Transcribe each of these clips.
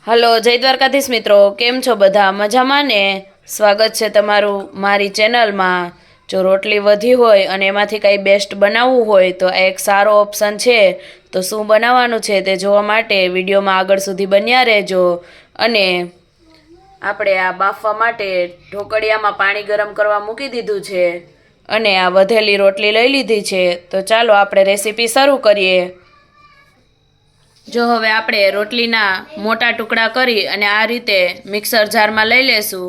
Hello જય દ્વારકાધીશ મિત્રો, કેમ છો બધા? મજામાં ને? સ્વાગત છે તમારું મારી ચેનલમાં. જો રોટલી વધી હોય અને એમાંથી કંઈ બેસ્ટ બનાવવું હોય તો આ એક સારો ઓપ્શન છે. તો શું બનાવવાનું છે તે જોવા માટે વિડીયોમાં આગળ સુધી બન્યા રહેજો. અને આપણે આ બાફવા માટે ઢોકળિયામાં પાણી ગરમ કરવા મૂકી દીધું છે અને આ વધેલી રોટલી લઈ લીધી છે. તો ચાલો આપણે રેસીપી શરૂ કરીએ. જો હવે આપણે રોટલીના મોટા ટુકડા કરી અને આ રીતે મિક્સર જારમાં લઈ લેશું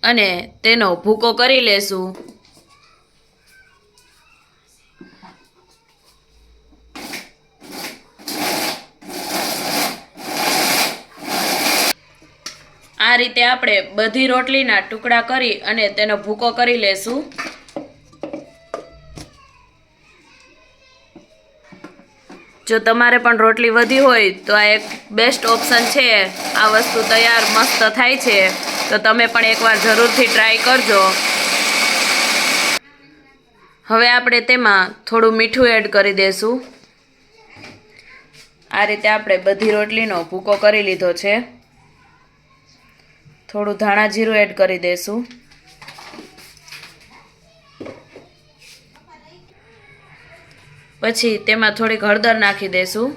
અને તેનો ભૂકો કરી લેશું. આ રીતે આપણે બધી રોટલીના ટુકડા કરી અને તેનો ભૂકો કરી લેશું. જો તમારે પણ રોટલી વધી હોય તો આ એક બેસ્ટ ઓપ્શન છે. આ વસ્તુ તૈયાર મસ્ત થાય છે, તો તમે પણ એકવાર જરૂરથી ટ્રાય કરજો. હવે આપણે તેમાં થોડું મીઠું એડ કરી દઈશું. આ રીતે આપણે બધી રોટલીનો ભૂકો કરી લીધો છે. થોડું ધાણા જીરું એડ કરી દઈશું. પછી તેમાં થોડીક હળદર નાખી દઈશું.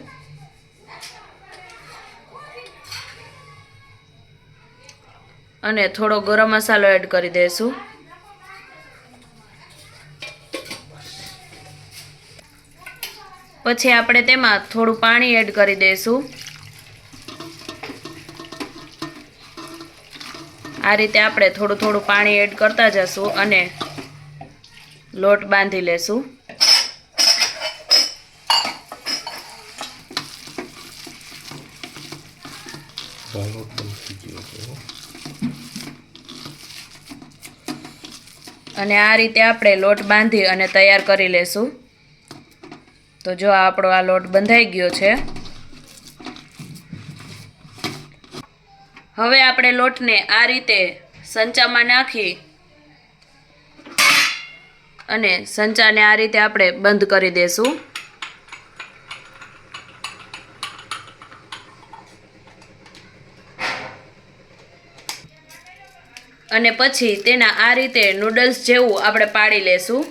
અને થોડો ગરમ મસાલો એડ કરી દઈશું. પછી આપણે તેમાં થોડું પાણી એડ કરી દઈશું. આ રીતે આપણે થોડું થોડું પાણી એડ કરતા જશું અને લોટ બાંધી લેશું. અને આ રીતે આપણે લોટ બાંધી અને તૈયાર કરી લેશું. તો જો આપણો આ લોટ બંધાઈ ગયો છે. હવે આપણે લોટને આ રીતે સંચામાં નાખી અને સંચાને આ રીતે આપણે બંધ કરી દેશું. અને પછી તેના આ રીતે નૂડલ્સ જેવું આપણે પાડી લેશું.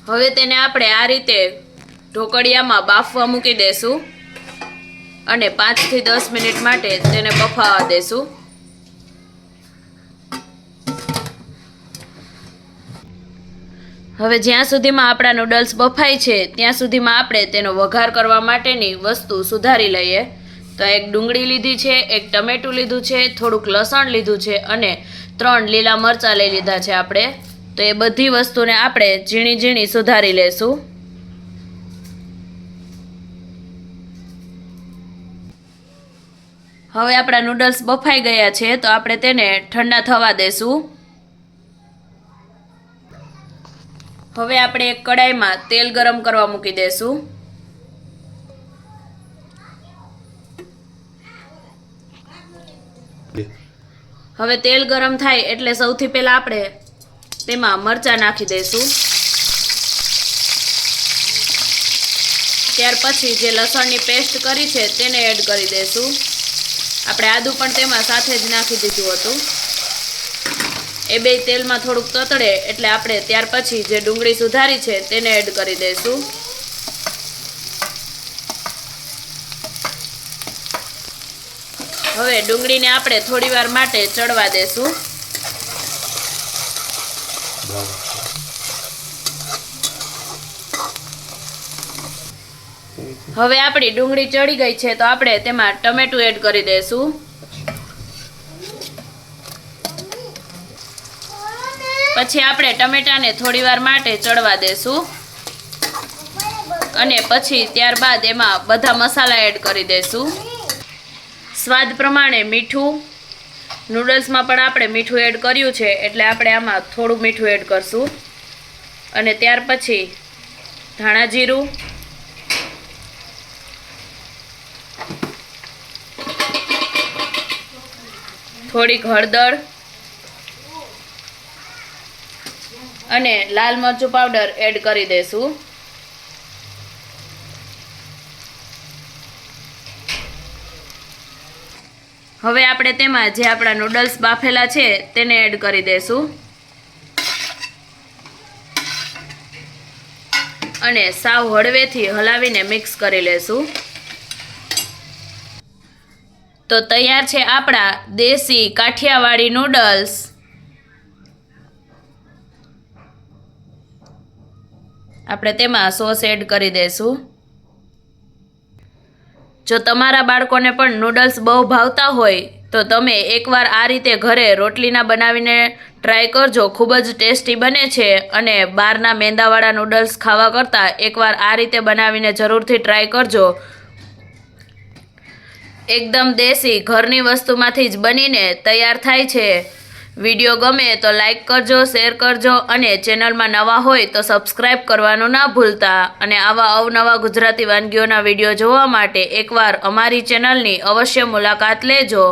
હવે તેને આપણે આ રીતે ઢોકળિયામાં બાફવા મૂકી દેશું અને 5 થી 10 મિનિટ માટે તેને બફાવા દેશું. હવે જ્યાં સુધીમાં આપણા નૂડલ્સ બફાય છે ત્યાં સુધીમાં આપણે તેનો વઘાર કરવા માટેની વસ્તુ સુધારી લઈએ. તો એક ડુંગળી લીધી છે, એક ટમેટું લીધું છે, થોડુંક લસણ લીધું છે અને 3 લીલા મરચાં લઈ લીધા છે આપણે. તો એ બધી વસ્તુને આપણે ઝીણી ઝીણી સુધારી લેશું. હવે આપણા નૂડલ્સ બફાઈ ગયા છે તો આપણે તેને ઠંડા થવા દેશું. હવે આપણે એક કડાઈમાં તેલ ગરમ કરવા મૂકી દેશું. હવે તેલ ગરમ થાય એટલે સૌથી પહેલા આપણે તેમાં મરચાં નાખી દઈશું. ત્યાર પછી જે લસણની પેસ્ટ કરી છે તેને એડ કરી દઈશું. આપણે આદું પણ તેમાં સાથે જ નાખી દીધું હતું. એ બે તેલમાં થોડુંક તતડે એટલે આપણે ત્યાર પછી જે ડુંગળી સુધારી છે તેને એડ કરી દઈશું. હવે ડુંગળીને આપણે થોડી વાર માટે ચડવા દેશું. હવે આપણી ડુંગળી ચડી ગઈ છે તો આપણે તેમાં ટમેટું એડ કરી દઈશું. પછી આપણે ટમેટાને થોડી વાર માટે ચડવા દેશું અને પછી ત્યારબાદ એમાં બધા મસાલા એડ કરી દઈશું. સ્વાદ પ્રમાણે મીઠું. નૂડલ્સમાં પણ આપણે મીઠું એડ કર્યું છે એટલે આપણે આમાં થોડું મીઠું એડ કરશું. અને ત્યાર પછી ધાણા જીરું થોડીક હળદર અને લાલ મરચું પાવડર એડ કરી દેશું. હવે આપણે તેમાં જે આપણા નૂડલ્સ બાફેલા છે તેને એડ કરી દેશું અને સાવ હળવેથી હલાવીને મિક્સ કરી લેશું. તો તૈયાર છે આપણા દેશી કાઠિયાવાડી નૂડલ્સ. આપણે તેમાં સોસ એડ કરી દઈશું. જો તમારા બાળકોને પણ નૂડલ્સ બહુ ભાવતા હોય તો તમે એકવાર આ રીતે ઘરે રોટલીના બનાવીને ટ્રાય કરજો. ખૂબ જ ટેસ્ટી બને છે અને બહારના મેંદાવાળા નૂડલ્સ ખાવા કરતાં એકવાર આ રીતે બનાવીને જરૂરથી ટ્રાય કરજો. એકદમ દેશી ઘરની વસ્તુમાંથી જ બનીને તૈયાર થાય છે. વિડીયો ગમે તો લાઈક કરજો, શેર કરજો અને ચેનલમાં નવા હોય તો સબસ્ક્રાઈબ કરવાનું ના ભૂલતા. અને આવા અવનવા ગુજરાતી વાનગીઓના વિડીયો જોવા માટે એકવાર અમારી ચેનલની અવશ્ય મુલાકાત લેજો.